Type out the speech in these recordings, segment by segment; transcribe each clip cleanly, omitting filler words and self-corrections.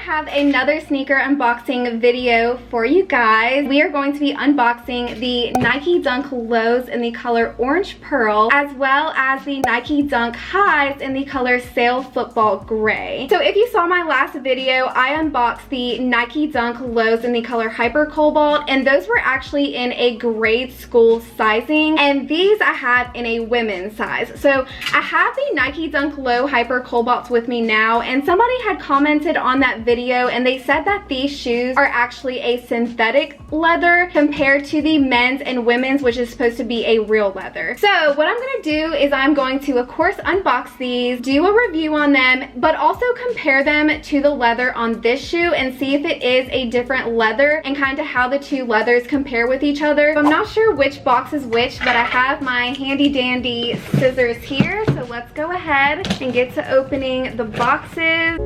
have another sneaker unboxing video for you guys. We are going to be unboxing the Nike Dunk Lows in the color Orange Pearl, as well as the Nike Dunk Highs in the color Sail Football Gray. So if you saw my last video, I unboxed the Nike Dunk Lows in the color Hyper Cobalt, and those were actually in a grade school sizing, and these I have in a women's size. So I have the Nike Dunk Low Hyper Cobalts with me now, and somebody had commented on that video and they said that these shoes are actually a synthetic leather compared to the men's and women's, which is supposed to be a real leather. So what I'm going to do is I'm going to, of course, unbox these, do a review on them, but also compare them to the leather on this shoe and see if it is a different leather and kind of how the two leathers compare with each other. I'm not sure which box is which, but I have my handy dandy scissors here, so let's go ahead and get to opening the boxes.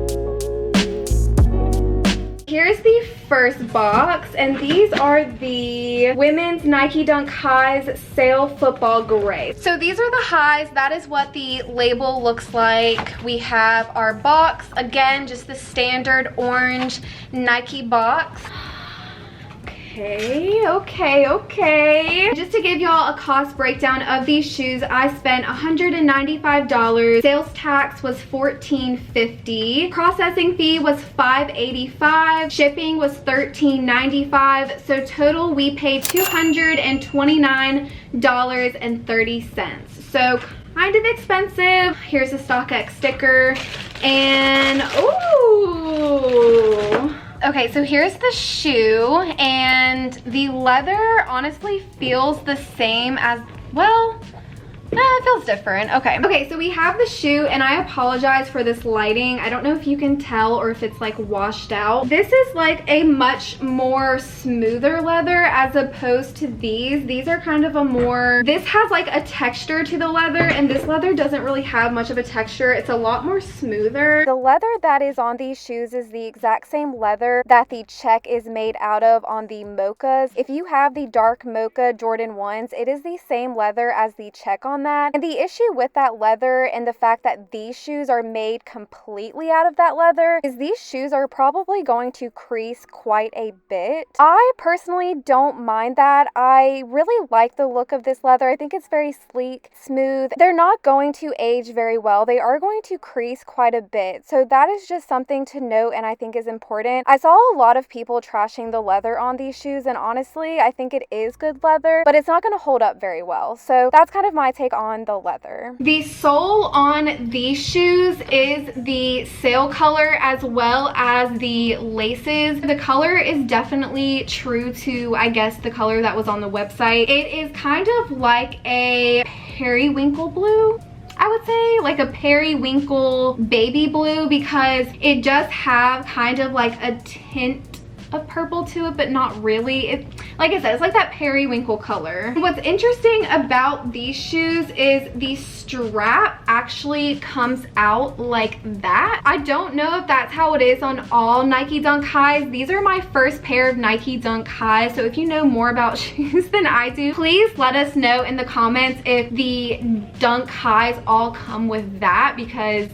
Here's the first box, and these are the women's Nike Dunk Highs Sail Football Gray. So these are the highs. That is what the label looks like. We have our box, again, just the standard orange Nike box. Okay. Just to give y'all a cost breakdown of these shoes, I spent $195. Sales tax was $14.50. Processing fee was $5.85. Shipping was $13.95. So total we paid $229.30. So kind of expensive. Here's a StockX sticker, and ooh. Okay, so here's the shoe, and the leather honestly feels the same as, well, it feels different. Okay, so we have the shoe, and I apologize for this lighting. I don't know if you can tell or if it's like washed out. This is like a much more smoother leather as opposed to these. These are kind of a more, this has like a texture to the leather, and this leather doesn't really have much of a texture. It's a lot more smoother. The leather that is on these shoes is the exact same leather that the check is made out of on the mochas. If you have the dark mocha Jordan 1s, it is the same leather as the check on that. And the issue with that leather and the fact that these shoes are made completely out of that leather is these shoes are probably going to crease quite a bit. I personally don't mind that. I really like the look of this leather. I think it's very sleek, smooth. They're not going to age very well. They are going to crease quite a bit. So that is just something to note, and I think is important. I saw a lot of people trashing the leather on these shoes, and honestly, I think it is good leather, but it's not going to hold up very well. So that's kind of my take on the leather. The sole on these shoes is the sail color as well as the laces. The color is definitely true to, I guess, the color that was on the website. It is kind of like a periwinkle blue, I would say, like a periwinkle baby blue, because it does have kind of like a tint of purple to it, but not really. It, like I said, it's like that periwinkle color. What's interesting about these shoes is the strap actually comes out like that. I don't know if that's how it is on all Nike Dunk Highs. These are my first pair of Nike Dunk Highs, so if you know more about shoes than I do, please let us know in the comments if the Dunk Highs all come with that, because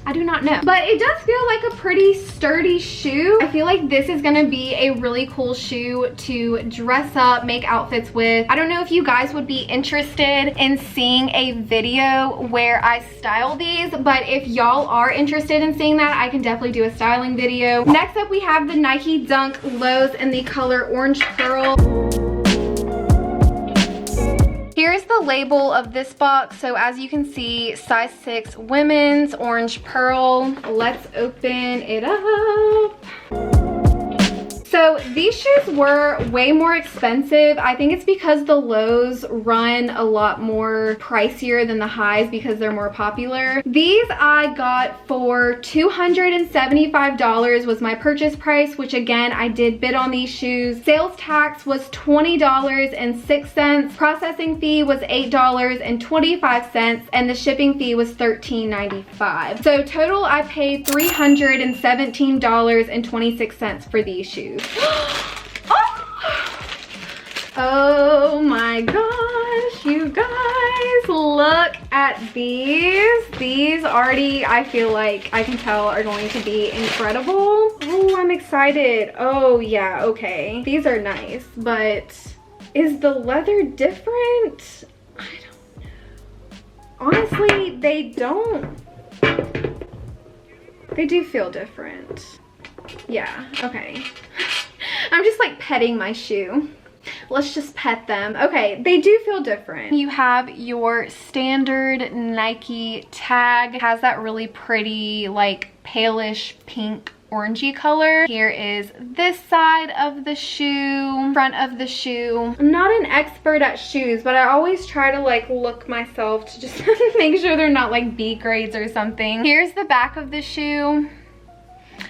I do not know. But it does feel like a pretty sturdy shoe. I feel like this is gonna be a really cool shoe to dress up, make outfits with. I don't know if you guys would be interested in seeing a video where I style these, but if y'all are interested in seeing that, I can definitely do a styling video. Next up, we have the Nike Dunk Lows in the color Orange Pearl. Here's the label of this box. So as you can see, size 6 women's, Orange Pearl. Let's open it up. So these shoes were way more expensive. I think it's because the lows run a lot more pricier than the highs because they're more popular. These I got for $275 was my purchase price, which again, I did bid on these shoes. Sales tax was $20.06. Processing fee was $8.25, and the shipping fee was $13.95. So total I paid $317.26 for these shoes. Oh my gosh, you guys, look at these. These already, I feel like I can tell, are going to be incredible. Oh, I'm excited. Oh yeah, okay. These are nice, but is the leather different? I don't know. Honestly, they do feel different. Yeah, okay. I'm just like petting my shoe. Let's just pet them. Okay, they do feel different. You have your standard Nike tag. It has that really pretty, like, palish pink orangey color. Here is this side of the shoe, front of the shoe. I'm not an expert at shoes, but I always try to like look myself to just make sure they're not like B grades or something. Here's the back of the shoe.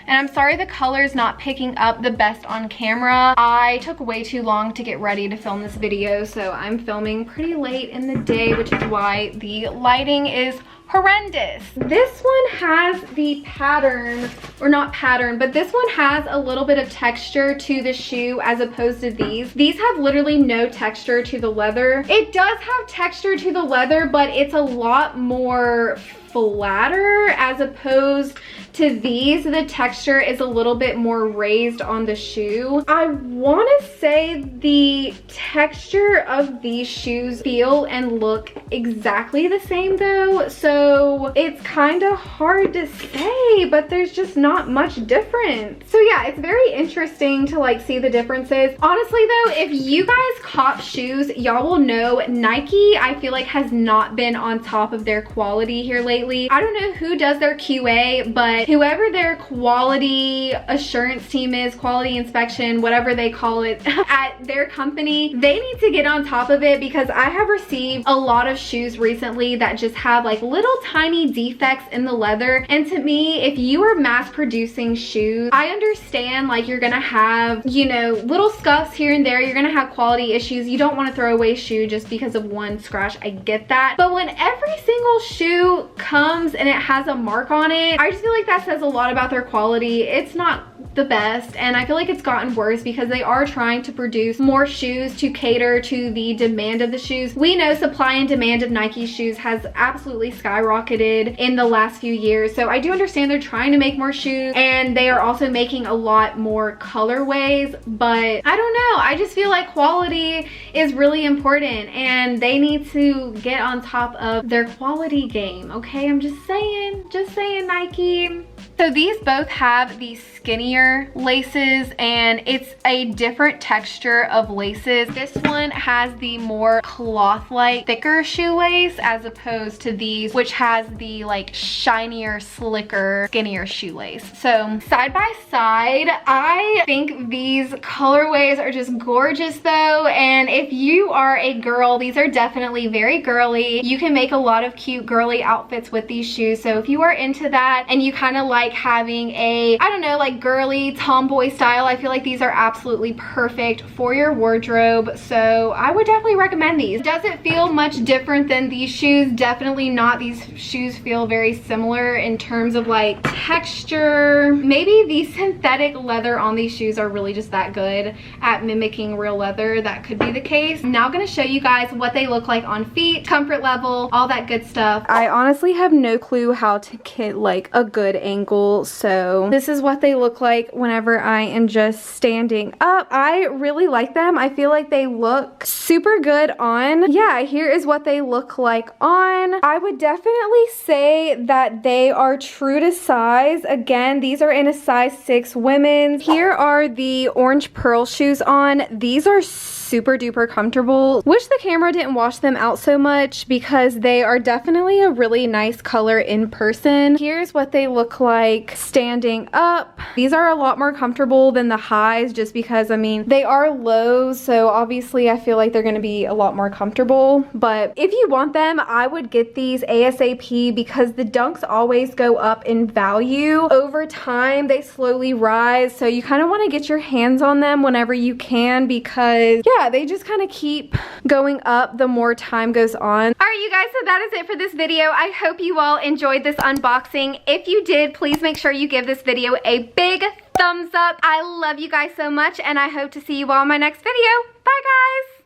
And I'm sorry the color is not picking up the best on camera. I took way too long to get ready to film this video, so I'm filming pretty late in the day, which is why the lighting is horrendous. This one has the pattern, or not pattern, but this one has a little bit of texture to the shoe as opposed to these. These have literally no texture to the leather. It does have texture to the leather, but it's a lot more flatter as opposed to these. The texture is a little bit more raised on the shoe. I want to say the texture of these shoes feel and look exactly the same though, so it's kind of hard to say, but there's just not much difference. So yeah, it's very interesting to like see the differences. Honestly though, if you guys cop shoes, y'all will know Nike, I feel like, has not been on top of their quality here lately. I don't know who does their QA, but whoever their quality assurance team is, quality inspection, whatever they call it at their company, they need to get on top of it, because I have received a lot of shoes recently that just have like little tiny defects in the leather. And to me, if you are mass producing shoes, I understand like you're gonna have, you know, little scuffs here and there, you're gonna have quality issues. You don't want to throw away a shoe just because of one scratch. I get that, but when every single shoe comes and it has a mark on it, I just feel like that says a lot about their quality. It's not the best, and I feel like it's gotten worse because they are trying to produce more shoes to cater to the demand of the shoes. We know supply and demand of Nike shoes has absolutely skyrocketed in the last few years, so I do understand they're trying to make more shoes, and they are also making a lot more colorways, but I don't know, I just feel like quality is really important and they need to get on top of their quality game, okay? I'm just saying Nike. So these both have the skinnier laces, and it's a different texture of laces. This one has the more cloth-like, thicker shoelace as opposed to these, which has the like shinier, slicker, skinnier shoelace. So side by side, I think these colorways are just gorgeous though. And if you are a girl, these are definitely very girly. You can make a lot of cute girly outfits with these shoes. So if you are into that and you kind of like having a, I don't know, like girly tomboy style, I feel like these are absolutely perfect for your wardrobe. So I would definitely recommend these. Does it feel much different than these shoes? Definitely not. These shoes feel very similar in terms of like texture. Maybe the synthetic leather on these shoes are really just that good at mimicking real leather. That could be the case. Now I'm gonna show you guys what they look like on feet, comfort level, all that good stuff. I honestly have no clue how to get like a good angle, so this is what they look like whenever I am just standing up. I really like them. I feel like they look super good on. Yeah, here is what they look like on. I would definitely say that they are true to size. Again, these are in a size 6 women's. Here are the orange pearl shoes on. These are super duper comfortable. Wish the camera didn't wash them out so much because they are definitely a really nice color in person. Here's what they look like standing up. These are a lot more comfortable than the highs just because, I mean, they are lows, so obviously I feel like they're gonna be a lot more comfortable. But if you want them, I would get these ASAP because the dunks always go up in value. Over time, they slowly rise, so you kind of want to get your hands on them whenever you can because, yeah, they just kind of keep going up the more time goes on. All right, you guys, so that is it for this video. I hope you all enjoyed this unboxing. If you did, please make sure you give this video a big thumbs up. I love you guys so much, and I hope to see you all in my next video. Bye, guys.